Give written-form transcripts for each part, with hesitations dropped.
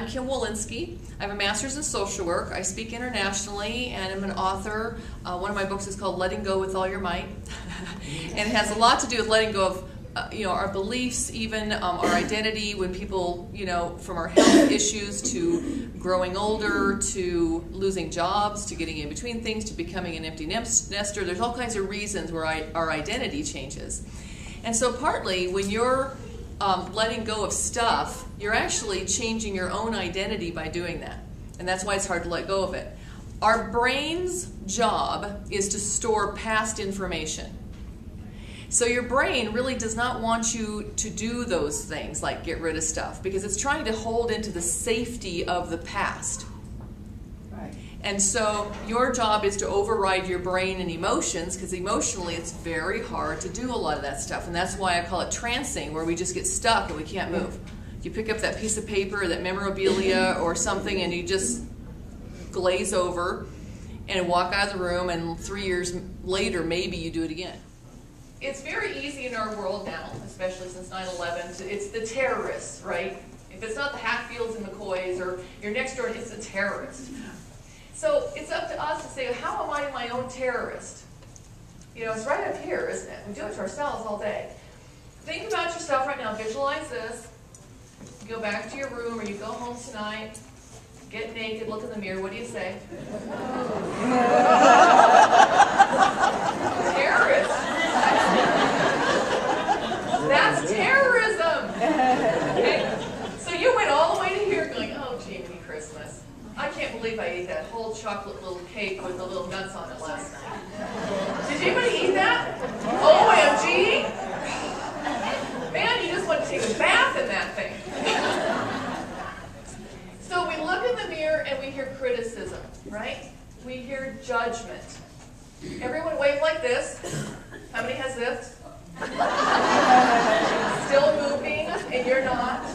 Kim Wolinski. I have a master's in social work. I speak internationally, and I'm an author. One of my books is called Letting Go with All Your Might. And it has a lot to do with letting go of our beliefs, even our identity, when people, from our health issues to growing older, to losing jobs, to getting in between things, to becoming an empty nester. There's all kinds of reasons where our identity changes. And so partly when you're letting go of stuff, you're actually changing your own identity by doing that. And that's why it's hard to let go of it. Our brain's job is to store past information. So your brain really does not want you to do those things like get rid of stuff, because it's trying to hold into the safety of the past. Right. And so your job is to override your brain and emotions, because emotionally it's very hard to do a lot of that stuff. And that's why I call it trancing, where we just get stuck and we can't move. You pick up that piece of paper, that memorabilia or something, and you just glaze over and walk out of the room, and 3 years later maybe you do it again. It's very easy in our world now, especially since 9/11, it's the terrorists, right? If it's not the Hatfields and McCoys or your next door, it's the terrorist. So it's up to us to say, how am I my own terrorist? It's right up here, isn't it? We do it to ourselves all day. Think about yourself right now. Visualize this. You go back to your room, or you go home tonight, get naked, look in the mirror. What do you say? Terrorist. That's terrorism. Okay? So you went all the way to here going, oh, Jiminy Christmas. I can't believe I ate that whole chocolate little cake with the little nuts on it last night. Did anybody eat that? OMG? Man, you just want to take a bath in that thing. So we look in the mirror and we hear criticism, right? We hear judgment. Everyone wave like this. How many has this? Still moving, and you're not.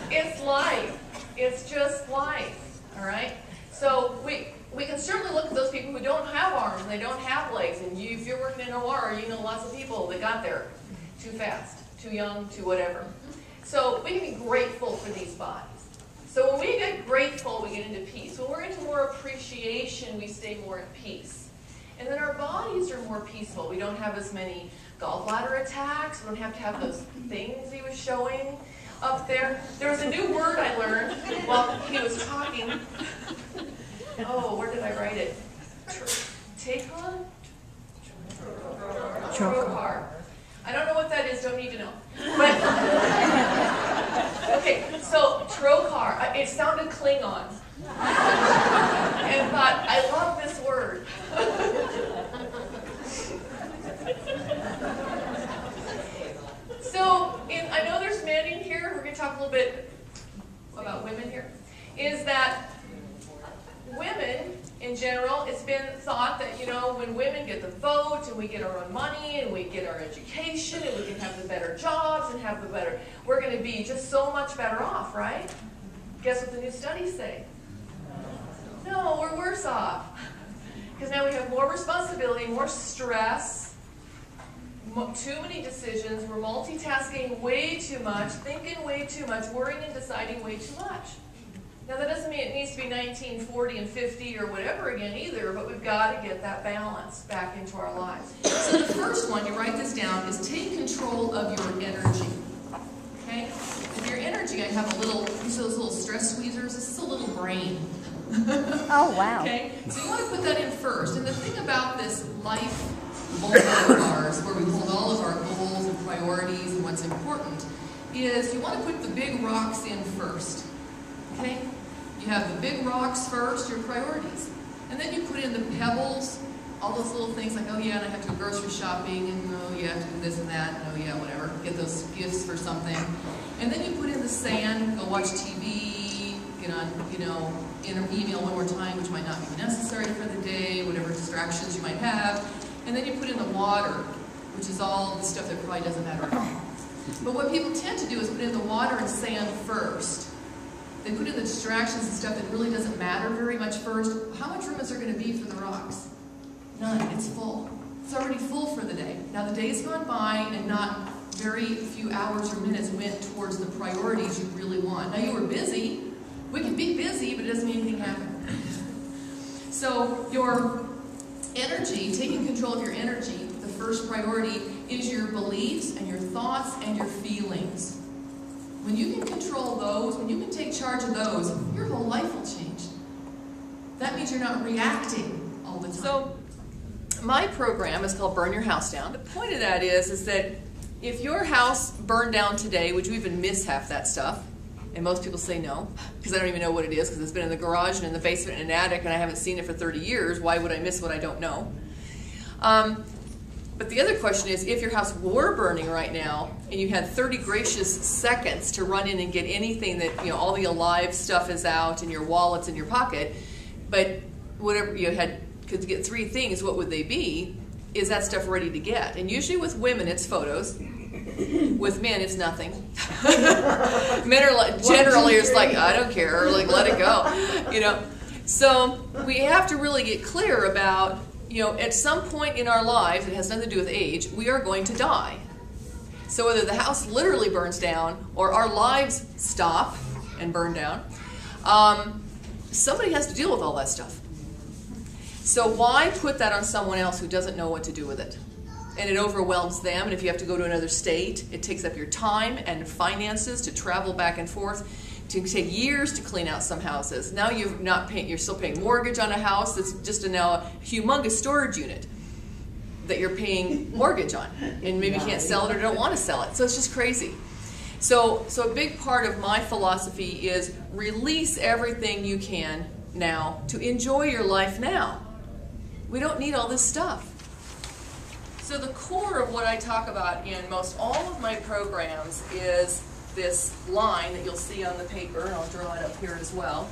It's life. It's just life, all right? So we can certainly look at those people who don't have arms and they don't have legs, and if you're working in OR, you know lots of people that got there too fast, too young, too whatever. So we can be grateful for these bodies. So when we get grateful, we get into peace. When we're into more appreciation, we stay more at peace. And then our bodies are more peaceful. We don't have as many gallbladder attacks. We don't have to have those things he was showing up there. There was a new word I learned while he was talking. Oh, where did I write it? Take on? Trocar. I don't know what that is. Don't need to know. But okay, so trocar. It sounded Klingon. And thought, I love this word. So, I know there's men in here, we're going to talk a little bit about women here, is that women, in general, it's been thought that, when women get the vote, and we get our own money, and we get our education, and we can have the better jobs, and have the better, we're going to be just so much better off, right? Guess what the new studies say? No, we're worse off. Because now we have more responsibility, more stress, too many decisions, we're multitasking way too much, thinking way too much, worrying and deciding way too much. Now that doesn't mean it needs to be 1940 and 50 or whatever again either, but we've got to get that balance back into our lives. So the first one, you write this down, is take control of your energy. Okay? If your energy, I have these little stress tweezers, this is a little brain. Oh, wow. Okay? So you want to put that in first. And the thing about this life folder of ours, where we hold all of our goals and priorities and what's important, is you want to put the big rocks in first. Okay? You have the big rocks first, your priorities. And then you put in the pebbles, all those little things like, oh yeah, and I have to go grocery shopping, and oh yeah, I have to do this and that, and oh yeah, whatever. Get those gifts for something. And then you put in the sand, go watch TV, get on, email one more time, which might not be necessary for the day, whatever distractions you might have. And then you put in the water, which is all the stuff that probably doesn't matter at all. But what people tend to do is put in the water and sand first. They put in the distractions and stuff that really doesn't matter very much first. How much room is there going to be for the rocks? None. It's full. It's already full for the day. Now the day's gone by and not very few hours or minutes went towards the priorities you really want. Now you were busy. We can be busy, but it doesn't mean anything happened. So your energy, taking control of your energy, the first priority is your beliefs and your thoughts and your feelings. When you can control those, when you can take charge of those, your whole life will change. That means you're not reacting all the time. So my program is called Burn Your House Down. The point of that is that if your house burned down today, would you even miss half that stuff? And most people say no, because I don't even know what it is, because it's been in the garage and in the basement and an attic, and I haven't seen it for 30 years. Why would I miss what I don't know? But the other question is, if your house were burning right now, and you had 30 gracious seconds to run in and get anything that, you know, all the alive stuff is out, and your wallet's in your pocket, but whatever you could get 3 things, what would they be? Is that stuff ready to get? And usually with women, it's photos. With men, it's nothing. Men are like, generally it's like, I don't care, or like, let it go, you know. So we have to really get clear about, you know, at some point in our lives, it has nothing to do with age, we are going to die. So whether the house literally burns down or our lives stop and burn down, somebody has to deal with all that stuff. So why put that on someone else who doesn't know what to do with it? And it overwhelms them, and if you have to go to another state, it takes up your time and finances to travel back and forth. To take years to clean out some houses. Now you're still paying mortgage on a house that's just now a humongous storage unit that you're paying mortgage on, and maybe you can't sell it or don't want to sell it. So it's just crazy. So a big part of my philosophy is release everything you can now to enjoy your life now. We don't need all this stuff. So the core of what I talk about in most all of my programs is this line that you'll see on the paper, and I'll draw it up here as well.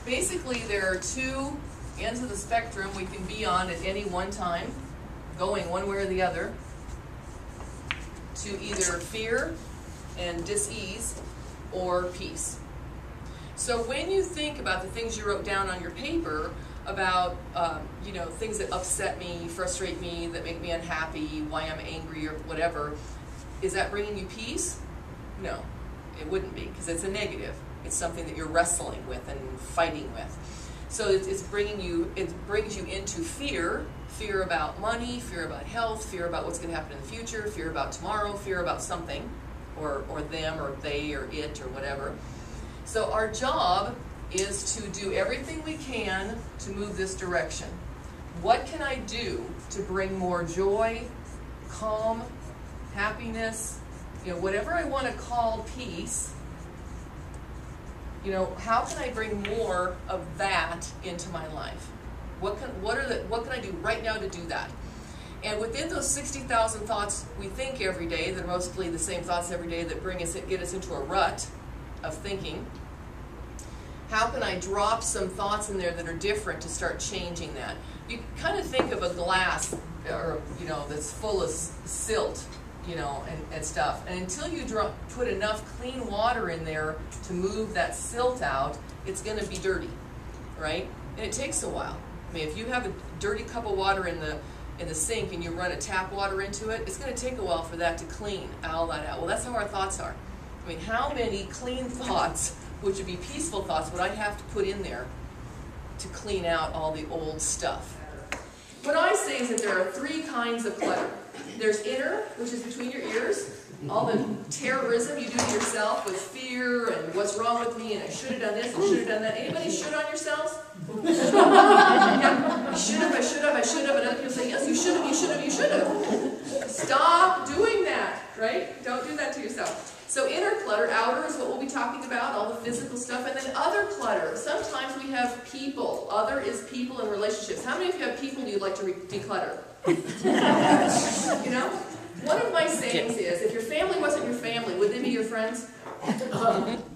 Basically, there are 2 ends of the spectrum we can be on at any one time, going one way or the other, to either fear and dis-ease or peace. So when you think about the things you wrote down on your paper, about you know, things that upset me, frustrate me, that make me unhappy, why I'm angry or whatever, is that bringing you peace? No, it wouldn't be, because it's a negative. It's something that you're wrestling with and fighting with. So it brings you into fear about money, fear about health, fear about what's going to happen in the future, fear about tomorrow, fear about something, or them, or they, or it, or whatever. So our job is to do everything we can to move this direction. What can I do to bring more joy, calm, happiness, you know, whatever I want to call peace, you know, how can I bring more of that into my life? What can I do right now to do that? And within those 60,000 thoughts we think every day, that are mostly the same thoughts every day that get us into a rut of thinking, how can I drop some thoughts in there that are different to start changing that? You kind of think of a glass, or, you know, that's full of silt, you know, and stuff. And until you put enough clean water in there to move that silt out, it's going to be dirty, right? And it takes a while. I mean, if you have a dirty cup of water in the sink and you run a tap water into it, it's going to take a while for that to clean all that out. Well, that's how our thoughts are. I mean, how many clean thoughts, which would be peaceful thoughts, would I have to put in there to clean out all the old stuff? What I say is that there are 3 kinds of clutter. There's inner, which is between your ears, all the terrorism you do to yourself with fear and what's wrong with me and I should have done this and should have done that. Anybody should on yourselves? Yeah. I should have, and other people say, yes, you should have. Stop doing that, right? Don't do that to yourself. So inner clutter, outer is what we'll be talking about, all the physical stuff, and then other clutter. Sometimes we have people. Other is people and relationships. How many of you have people you'd like to declutter? You know? One of my sayings is, if your family wasn't your family, would they be your friends?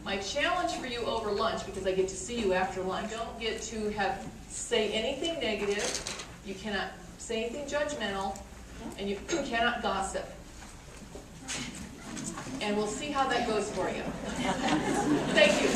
My challenge for you over lunch, because I get to see you after lunch, don't get to say anything negative, you cannot say anything judgmental, and you cannot gossip. And we'll see how that goes for you. Thank you.